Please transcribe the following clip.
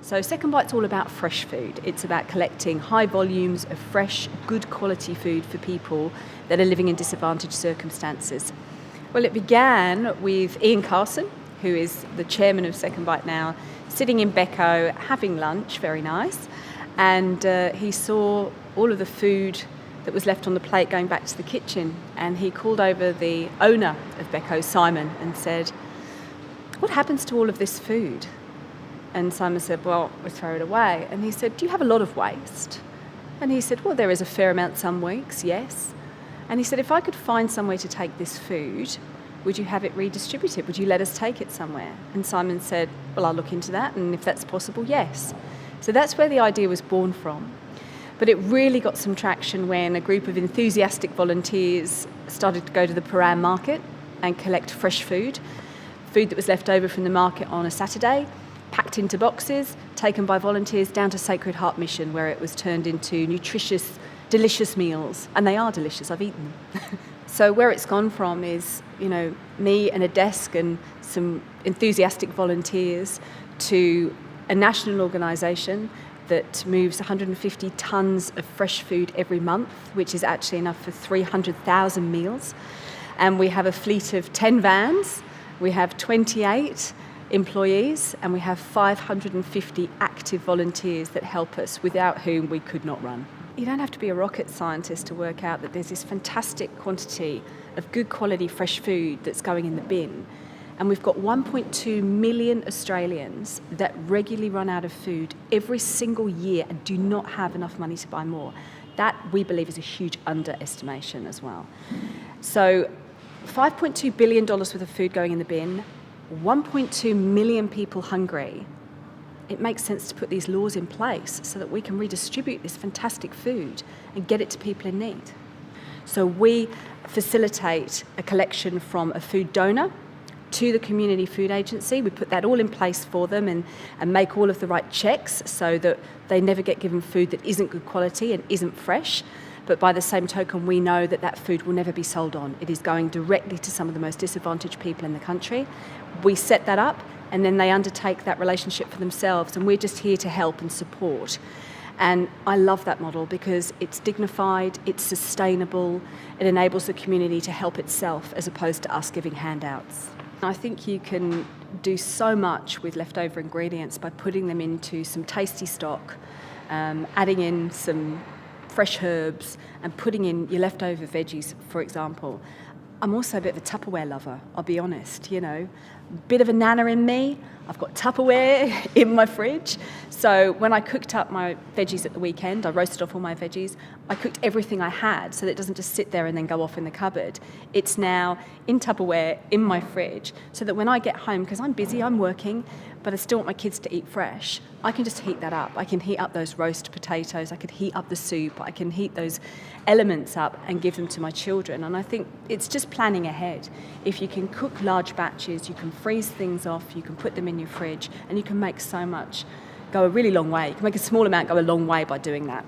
So SecondBite's all about fresh food. It's about collecting high volumes of fresh, good quality food for people that are living in disadvantaged circumstances. Well, it began with Ian Carson, who is the chairman of SecondBite now, sitting in Becco having lunch, very nice, and he saw all of the food that was left on the plate going back to the kitchen, and he called over the owner of Becco, Simon, and said, "What happens to all of this food?" And Simon said, "Well, we throw it away." And he said, "Do you have a lot of waste?" And he said, "Well, there is a fair amount some weeks, yes." And he said, "If I could find somewhere to take this food, would you have it redistributed? Would you let us take it somewhere?" And Simon said, "Well, I'll look into that, and if that's possible, yes." So that's where the idea was born from. But it really got some traction when a group of enthusiastic volunteers started to go to the Paran market and collect fresh food that was left over from the market on a Saturday, packed into boxes, taken by volunteers down to Sacred Heart Mission, where it was turned into nutritious, delicious meals. And they are delicious, I've eaten them. So where it's gone from is, me and a desk and some enthusiastic volunteers to a national organisation that moves 150 tonnes of fresh food every month, which is actually enough for 300,000 meals. And we have a fleet of 10 vans, we have 28 employees, and we have 550 active volunteers that help us, without whom we could not run. You don't have to be a rocket scientist to work out that there's this fantastic quantity of good quality fresh food that's going in the bin. And we've got 1.2 million Australians that regularly run out of food every single year and do not have enough money to buy more. That, we believe, is a huge underestimation as well. So $5.2 billion worth of food going in the bin, 1.2 million people hungry. It makes sense to put these laws in place so that we can redistribute this fantastic food and get it to people in need. So we facilitate a collection from a food donor to the community food agency. We put that all in place for them and make all of the right checks so that they never get given food that isn't good quality and isn't fresh. But by the same token, we know that that food will never be sold on. It is going directly to some of the most disadvantaged people in the country. We set that up, and then they undertake that relationship for themselves, and we're just here to help and support. And I love that model because it's dignified, it's sustainable, it enables the community to help itself as opposed to us giving handouts. I think you can do so much with leftover ingredients by putting them into some tasty stock, adding in some fresh herbs and putting in your leftover veggies, for example. I'm also a bit of a Tupperware lover, I'll be honest, Bit of a nana in me. I've got Tupperware in my fridge. So when I cooked up my veggies at the weekend, I roasted off all my veggies. I cooked everything I had so that it doesn't just sit there and then go off in the cupboard. It's now in Tupperware in my fridge so that when I get home, because I'm busy, I'm working, but I still want my kids to eat fresh, I can just heat that up. I can heat up those roast potatoes, I could heat up the soup, I can heat those elements up and give them to my children. And I think it's just planning ahead. If you can cook large batches, you can freeze things off, you can put them in your fridge, and you can make so much go a really long way. You can make a small amount go a long way by doing that.